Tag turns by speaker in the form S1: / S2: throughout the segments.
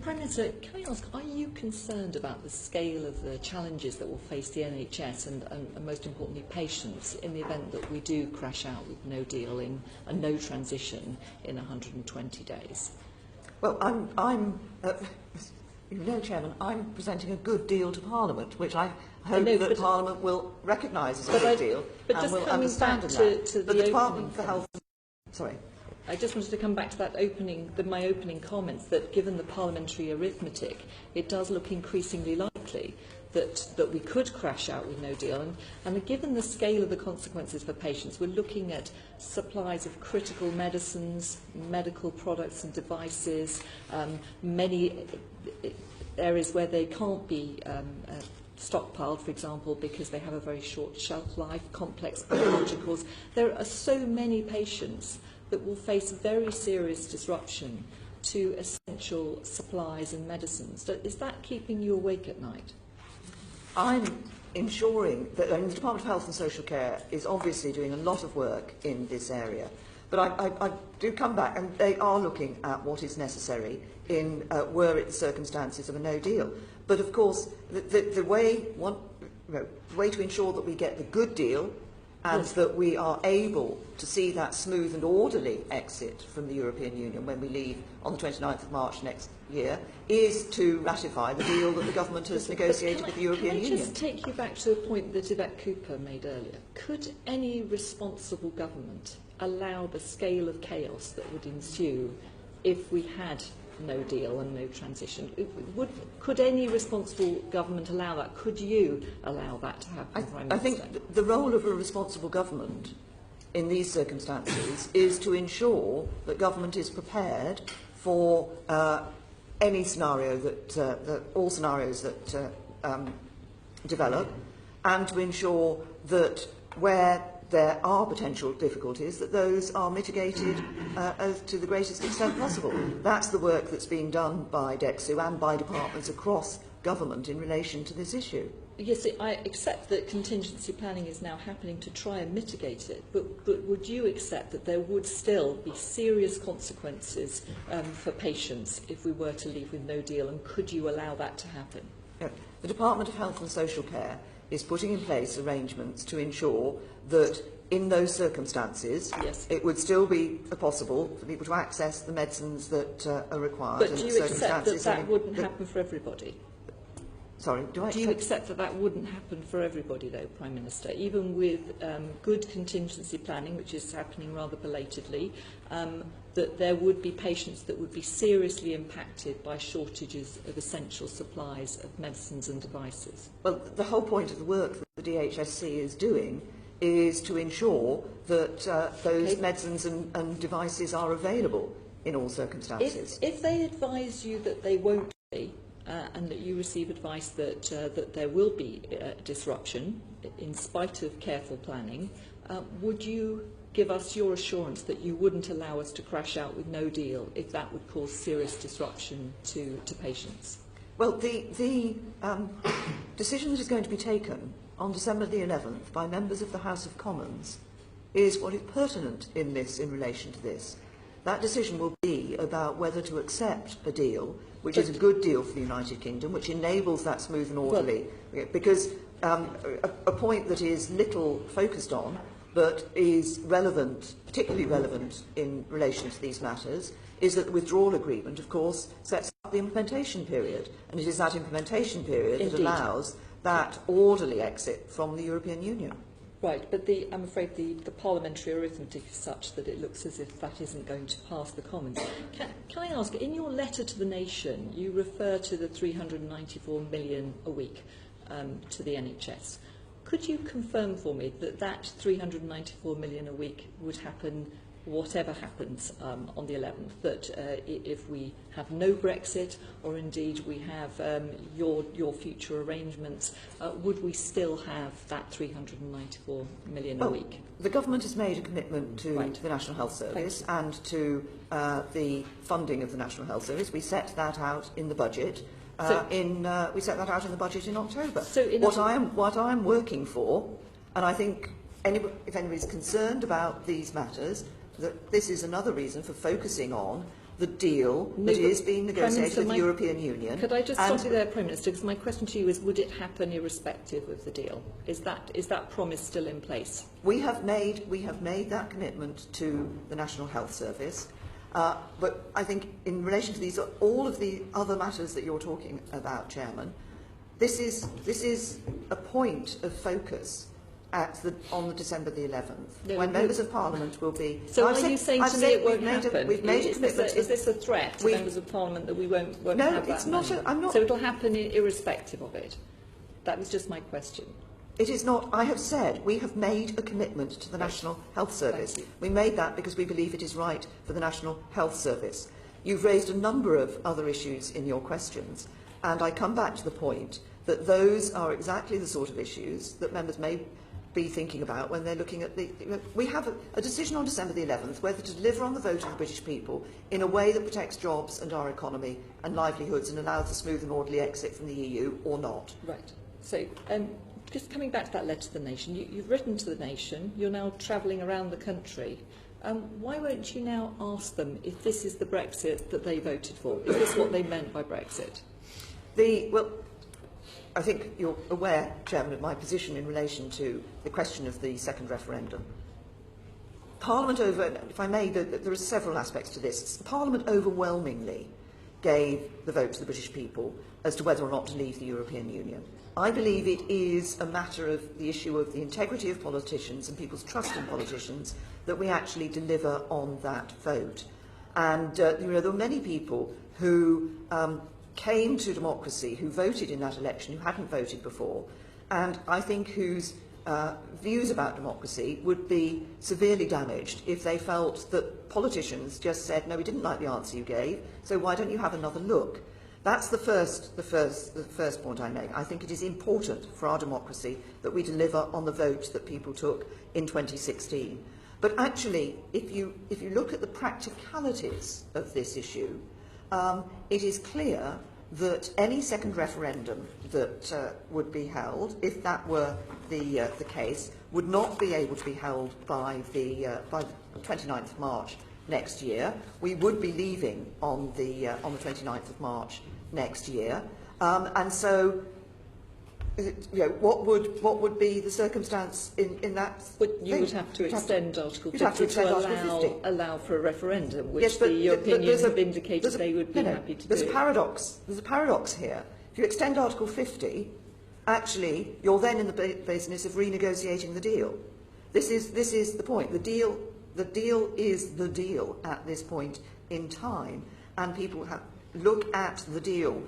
S1: Prime Minister, can I ask, are you concerned about the scale of the challenges that will face the NHS and most importantly patients in the event that we do crash out with no deal in a no transition in 120 days?
S2: Well, Chairman, I'm presenting a good deal to Parliament, which I hope that Parliament will recognise as a good deal and will understand that. But the Department for Health... Sorry.
S1: I just wanted to come back to that my opening comments, that given the parliamentary arithmetic, it does look increasingly likely that we could crash out with no deal. And given the scale of the consequences for patients, we're looking at supplies of critical medicines, medical products and devices, many areas where they can't be stockpiled, for example, because they have a very short shelf life, complex biologicals. There are so many patients that will face very serious disruption to essential supplies and medicines. So is that keeping you awake at night?
S2: I'm ensuring that the Department of Health and Social Care is obviously doing a lot of work in this area. But I do come back, and they are looking at what is necessary in were it the circumstances of a no deal. But of course, the way to ensure that we get the good deal and that we are able to see that smooth and orderly exit from the European Union when we leave on the 29th of March next year is to ratify the deal that the government has negotiated with the European Union.
S1: Can I just take you back to a point that Yvette Cooper made earlier? Could any responsible government allow the scale of chaos that would ensue if we had no deal and no transition? Could any responsible government allow that? Could you allow that to happen, Prime Minister?
S2: I think the role of a responsible government in these circumstances is to ensure that government is prepared for any scenario all scenarios that develop, and to ensure that where there are potential difficulties, that those are mitigated to the greatest extent possible. That's the work that's being done by DEXU and by departments across government in relation to this issue.
S1: Yes, I accept that contingency planning is now happening to try and mitigate it, but would you accept that there would still be serious consequences for patients if we were to leave with no deal, and could you allow that to happen?
S2: Yeah. The Department of Health and Social Care is putting in place arrangements to ensure that in those circumstances it would still be possible for people to access the medicines that are required.
S1: But do you accept that that wouldn't happen for everybody?
S2: Sorry, do
S1: you accept that that wouldn't happen for everybody, though, Prime Minister? Even with good contingency planning, which is happening rather belatedly, that there would be patients that would be seriously impacted by shortages of essential supplies of medicines and devices?
S2: Well, the whole point of the work that the DHSC is doing is to ensure that those medicines and devices are available in all circumstances.
S1: If they advise you that they won't be, and that you receive advice that there will be disruption in spite of careful planning, would you give us your assurance that you wouldn't allow us to crash out with no deal if that would cause serious disruption to patients?
S2: Well, the decision that is going to be taken on December the 11th by members of the House of Commons is what is pertinent in relation to this. That decision will be about whether to accept a deal which is a good deal for the United Kingdom, which enables that smooth and orderly, because a point that is little focused on but is relevant, particularly relevant in relation to these matters, is that the withdrawal agreement, of course, sets up the implementation period, and it is that implementation period that allows that orderly exit from the European Union.
S1: Right, but I'm afraid the parliamentary arithmetic is such that it looks as if that isn't going to pass the Commons. Can I ask, in your letter to the nation, you refer to the 394 million a week to the NHS. Could you confirm for me that that 394 million a week would happen whatever happens on the 11th, that if we have no Brexit, or indeed we have your future arrangements, would we still have that 394 million a week?
S2: The government has made a commitment to the National Health Service and to the funding of the National Health Service. We set that out in the budget. We set that out in the budget in October. So what I am working for, and I think if anybody is concerned about these matters, that this is another reason for focusing on the deal that is being negotiated with the European Union.
S1: Could I just stop you there, Prime Minister? Because my question to you is, would it happen irrespective of the deal? Is that promise still in place?
S2: We have made that commitment to the National Health Service, but I think in relation to all of the other matters that you're talking about, Chairman, this is a point of focus on the December the 11th, when members of Parliament will be.
S1: So are you saying to me it won't happen?
S2: We've made a commitment.
S1: Is this a threat to members of Parliament that we won't have that? No, it's not. I'm not. So it'll happen irrespective of it. That was just my question.
S2: It is not. I have said we have made a commitment to the National Health Service. We made that because we believe it is right for the National Health Service. You've raised a number of other issues in your questions, and I come back to the point that those are exactly the sort of issues that members may be thinking about when they're looking at we have a decision on December the 11th whether to deliver on the vote of the British people in a way that protects jobs and our economy and livelihoods and allows a smooth and orderly exit from the EU or not.
S1: Right. So, just coming back to that letter to the nation, you've written to the nation, you're now travelling around the country. Why won't you now ask them if this is the Brexit that they voted for? Is this what they meant by Brexit?
S2: I think you're aware, Chairman, of my position in relation to the question of the second referendum. Parliament if I may, there are several aspects to this. Parliament overwhelmingly gave the vote to the British people as to whether or not to leave the European Union. I believe it is a matter of the issue of the integrity of politicians and people's trust in politicians that we actually deliver on that vote. And there were many people who came to democracy, who voted in that election, who hadn't voted before, and I think whose views about democracy would be severely damaged if they felt that politicians just said, no, we didn't like the answer you gave, so why don't you have another look? That's the first point I make. I think it is important for our democracy that we deliver on the vote that people took in 2016. But actually, if you look at the practicalities of this issue, it is clear that any second referendum that would be held, if that were the case, would not be able to be held by the 29th of March next year. We would be leaving on the 29th of March next year, and so what would be the circumstance in that?
S1: You would have to extend Article 50 to allow for a referendum, which the European Union have indicated they would be happy to do.
S2: There's a paradox here. If you extend Article 50, actually you're then in the business of renegotiating the deal. This is the point. The deal is the deal at this point in time, and people look at the deal.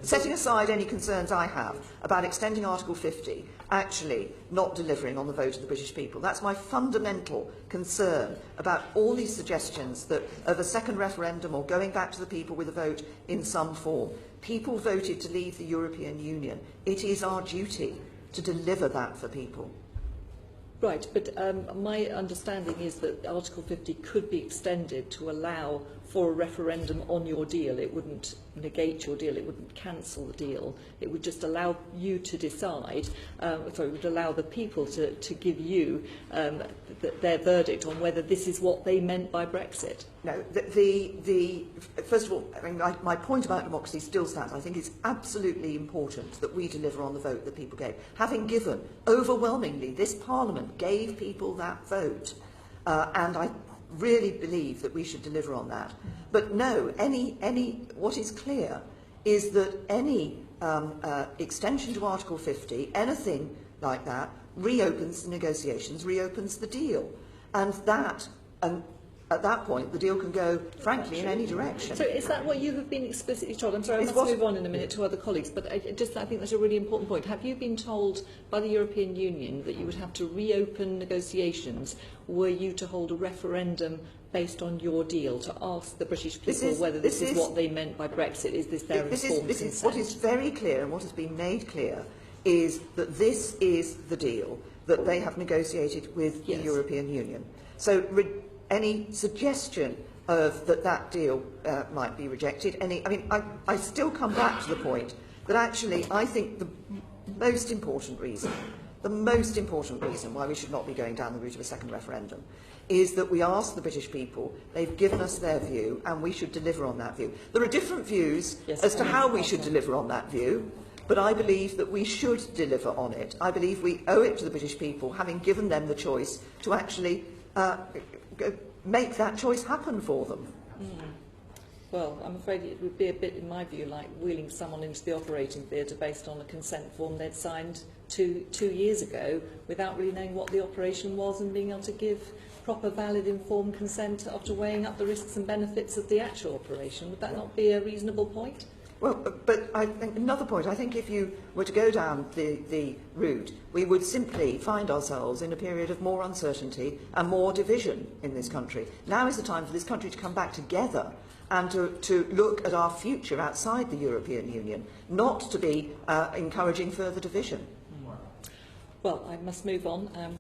S2: Setting aside any concerns I have about extending Article 50, actually not delivering on the vote of the British people. That's my fundamental concern about all these suggestions of a second referendum or going back to the people with a vote in some form. People voted to leave the European Union. It is our duty to deliver that for people.
S1: Right, but my understanding is that Article 50 could be extended to allow for a referendum on your deal. It wouldn't negate your deal, it wouldn't cancel the deal. It would just allow you to decide, it would allow the people to give you their verdict on whether this is what they meant by Brexit.
S2: No, first of all, I mean, my point about democracy still stands. I think it's absolutely important that we deliver on the vote that people gave. Having given, overwhelmingly, this Parliament gave people that vote, and I really believe that we should deliver on that. But no, what is clear is that any extension to Article 50, anything like that, reopens the negotiations, reopens the deal. And at that point, the deal can go, frankly, in any direction.
S1: So is that what you have been explicitly told? I'm sorry, I must move on in a minute to other colleagues, but I think that's a really important point. Have you been told by the European Union that you would have to reopen negotiations were you to hold a referendum based on your deal, to ask the British people whether this is what they meant by Brexit? Is this their informed consent?
S2: What is very clear and what has been made clear is that this is the deal that they have negotiated with the European Union. So any suggestion of that deal might be rejected. I still come back to the point that actually I think the most important reason why we should not be going down the route of a second referendum is that we ask the British people, they've given us their view, and we should deliver on that view. There are different views as to how we should deliver on that view, but I believe that we should deliver on it. I believe we owe it to the British people, having given them the choice, to actually make that choice happen for them.
S1: Well, I'm afraid it would be a bit, in my view, like wheeling someone into the operating theatre based on a consent form they'd signed two years ago without really knowing what the operation was and being able to give proper, valid, informed consent after weighing up the risks and benefits of the actual operation. Would that not be a reasonable point?
S2: Well, but I think another point, I think if you were to go down the route, we would simply find ourselves in a period of more uncertainty and more division in this country. Now is the time for this country to come back together and to look at our future outside the European Union, not to be encouraging further division.
S1: Well, I must move on.